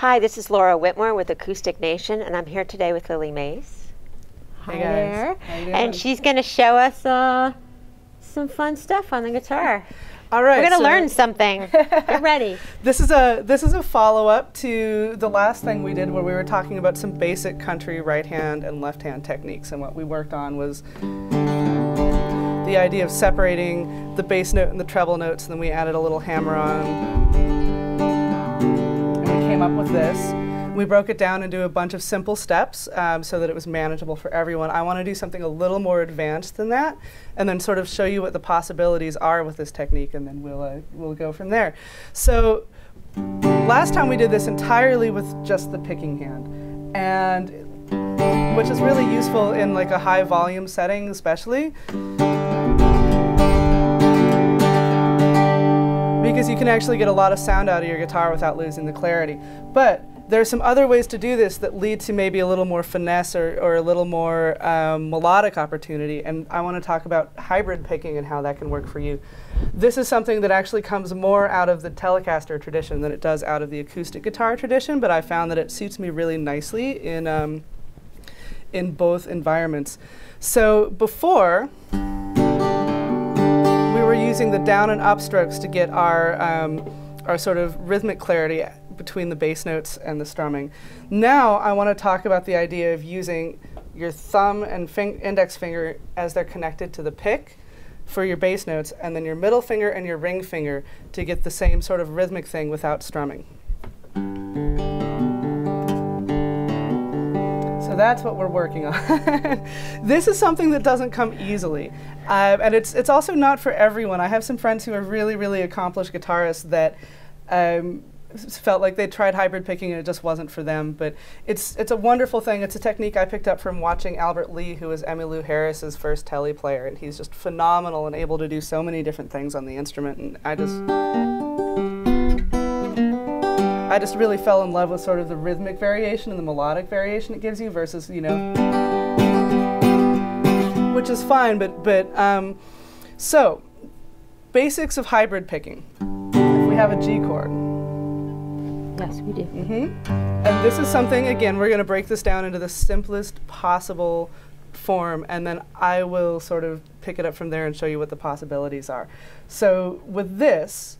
Hi, this is Laura Whitmore with Acoustic Nation, and I'm here today with Lily Maase. Hi there. How you doing? And she's going to show us some fun stuff on the guitar. All right, we're going to learn something. Get ready. This is a follow-up to the last thing we did, where we were talking about some basic country right-hand and left-hand techniques, and what we worked on was the idea of separating the bass note and the treble notes, and then we added a little hammer on, and we came up with this. We broke it down into a bunch of simple steps so that it was manageable for everyone. I want to do something a little more advanced than that, and then sort of show you what the possibilities are with this technique, and then we'll go from there. So last time we did this entirely with just the picking hand, and which is really useful in like a high volume setting especially, because you can actually get a lot of sound out of your guitar without losing the clarity. But there are some other ways to do this that lead to maybe a little more finesse or a little more melodic opportunity, and I want to talk about hybrid picking and how that can work for you. This is something that actually comes more out of the Telecaster tradition than it does out of the acoustic guitar tradition, but I found that it suits me really nicely in both environments. So before, we were using the down and up strokes to get our sort of rhythmic clarity between the bass notes and the strumming. Now I want to talk about the idea of using your thumb and index finger as they're connected to the pick for your bass notes, and then your middle finger and your ring finger to get the same sort of rhythmic thing without strumming. So that's what we're working on. This is something that doesn't come easily, and it's also not for everyone. I have some friends who are really, really accomplished guitarists that felt like they tried hybrid picking and it just wasn't for them, but it's a wonderful thing. It's a technique I picked up from watching Albert Lee, who was Emmylou Harris's first telly player, and he's just phenomenal and able to do so many different things on the instrument, and I just really fell in love with sort of the rhythmic variation and the melodic variation it gives you versus, you know, which is fine, but so basics of hybrid picking. If we have a G chord. Yes, we do. And this is something, again, we're going to break this down into the simplest possible form, and then I will sort of pick it up from there and show you what the possibilities are. So with this,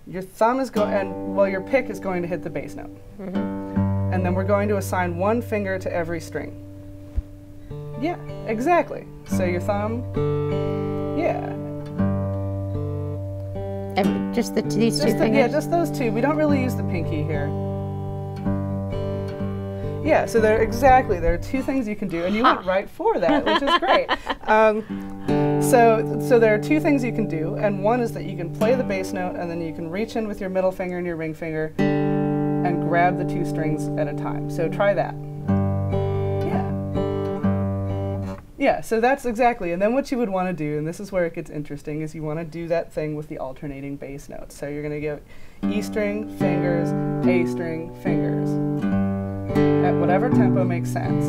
your thumb is going, and well, your pick is going to hit the bass note. And then we're going to assign one finger to every string. Yeah, exactly. So your thumb, yeah. Just these two fingers? Yeah, just those two. We don't really use the pinky here. Yeah, so there are two things you can do, and you went right for that, which is great. So there are two things you can do, and one is that you can play the bass note, and then you can reach in with your middle finger and your ring finger and grab the two strings at a time. So try that. Yeah, so that's exactly, and then what you would want to do, and this is where it gets interesting, is you want to do that thing with the alternating bass notes. So you're going to go E string, fingers, A string, fingers, at whatever tempo makes sense.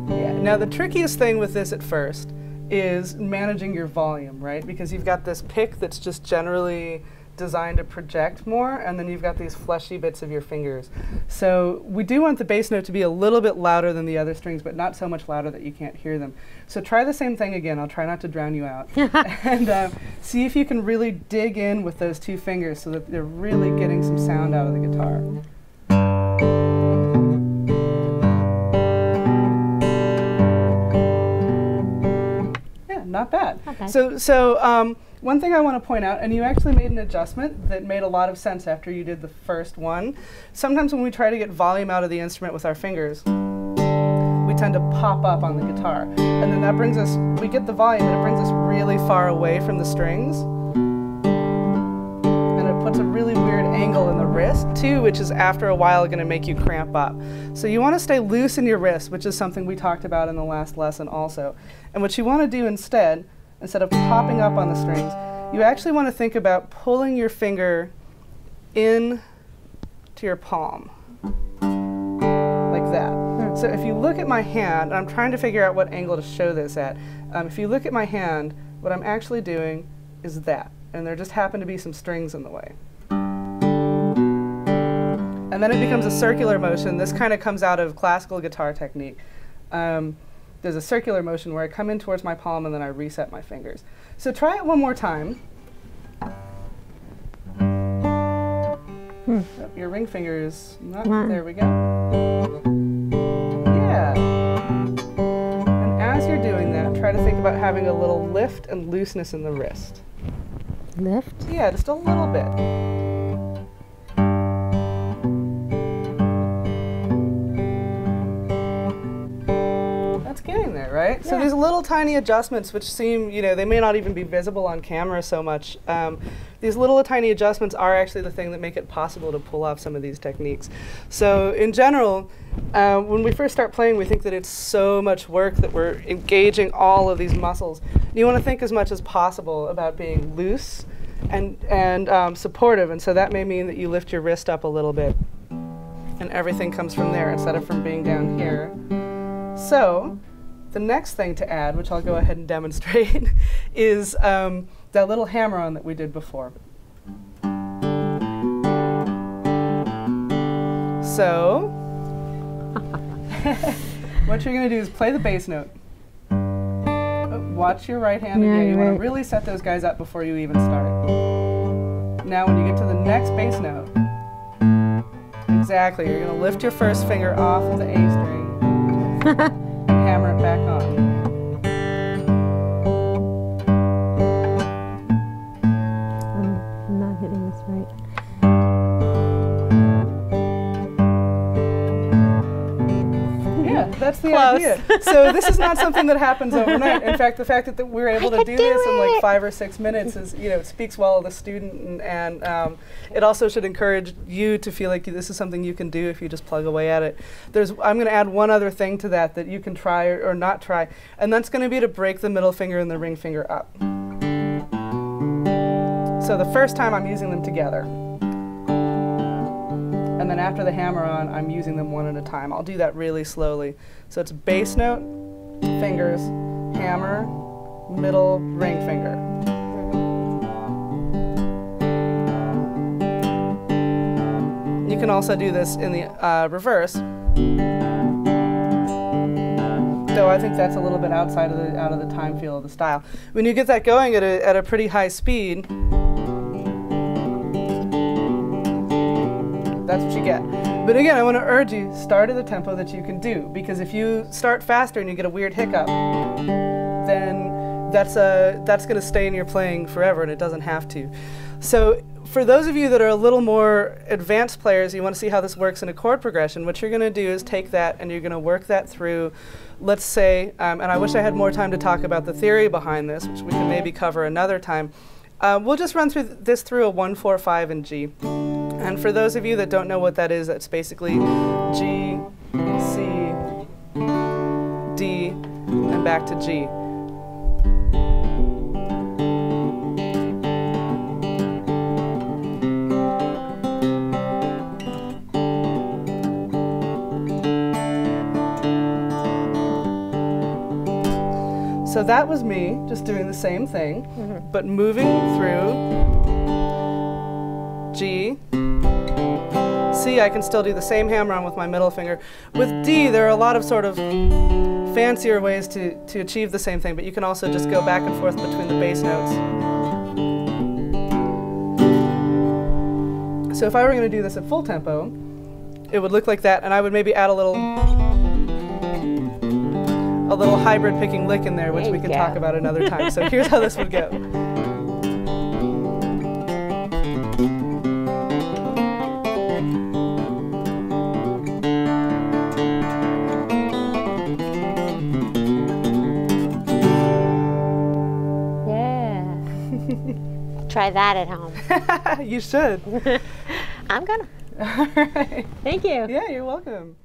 Yeah, now the trickiest thing with this at first is managing your volume, right? Because you've got this pick that's just generally designed to project more, and then you've got these fleshy bits of your fingers. So we do want the bass note to be a little bit louder than the other strings, but not so much louder that you can't hear them. So try the same thing again. I'll try not to drown you out. And see if you can really dig in with those two fingers so that they're really getting some sound out of the guitar. Yeah, not bad. Not bad. So one thing I want to point out, and you actually made an adjustment that made a lot of sense after you did the first one. Sometimes when we try to get volume out of the instrument with our fingers, we tend to pop up on the guitar. And then that brings us, we get the volume, and it brings us really far away from the strings. And it puts a really weird angle in the wrist, too, which is after a while going to make you cramp up. So you want to stay loose in your wrist, which is something we talked about in the last lesson also. And what you want to do instead of popping up on the strings, you actually want to think about pulling your finger in to your palm, like that. So So if you look at my hand, and I'm trying to figure out what angle to show this at. If you look at my hand, what I'm actually doing is that. And there just happen to be some strings in the way. And then it becomes a circular motion. This kind of comes out of classical guitar technique. There's a circular motion where I come in towards my palm and then I reset my fingers. So try it one more time. Oh, your ring finger is not, there we go. Yeah. And as you're doing that, try to think about having a little lift and looseness in the wrist. Lift? Yeah, just a little bit. That's getting there, right? Yeah. So these little tiny adjustments, which seem, you know, they may not even be visible on camera so much, these little tiny adjustments are actually the thing that make it possible to pull off some of these techniques. So in general, when we first start playing, we think that it's so much work that we're engaging all of these muscles. You want to think as much as possible about being loose and supportive, and so that may mean that you lift your wrist up a little bit and everything comes from there instead of from being down here. So the next thing to add, which I'll go ahead and demonstrate, is that little hammer-on that we did before. So what you're going to do is play the bass note. Watch your right hand again. You want to really set those guys up before you even start. Now when you get to the next bass note, exactly, you're going to lift your first finger off of the A string and hammer it back on. I'm not hitting this right. Yeah, that's the idea. So this is not something that happens overnight. In fact, the fact that we're able to do this in like 5 or 6 minutes is, you know, it speaks well of the student, and it also should encourage you to feel like this is something you can do if you just plug away at it. I'm going to add one other thing to that you can try or not try, and that's going to be to break the middle finger and the ring finger up. So the first time I'm using them together. And then after the hammer-on, I'm using them one at a time. I'll do that really slowly. So it's bass note, fingers, hammer, middle, ring finger. You can also do this in the reverse, though I think that's a little bit outside of the time feel of the style. When you get that going at a pretty high speed, that's what you get. But again, I want to urge you, start at the tempo that you can do, because if you start faster and you get a weird hiccup, then that's going to stay in your playing forever, and it doesn't have to. So for those of you that are a little more advanced players, you want to see how this works in a chord progression, what you're going to do is take that and you're going to work that through, let's say, and I wish I had more time to talk about the theory behind this, which we can maybe cover another time. We'll just run through this through a 1, 4, 5, and G. And for those of you that don't know what that is, that's basically G, C, D, and back to G. So that was me just doing the same thing, but moving through G. C, I can still do the same hammer-on with my middle finger. With D, there are a lot of sort of fancier ways to achieve the same thing, but you can also just go back and forth between the bass notes. So if I were going to do this at full tempo, it would look like that, and I would maybe add a little hybrid picking lick in there, which we can talk about another time. So here's how this would go. Try that at home. You should. I'm gonna. All right. Thank you. Yeah, you're welcome.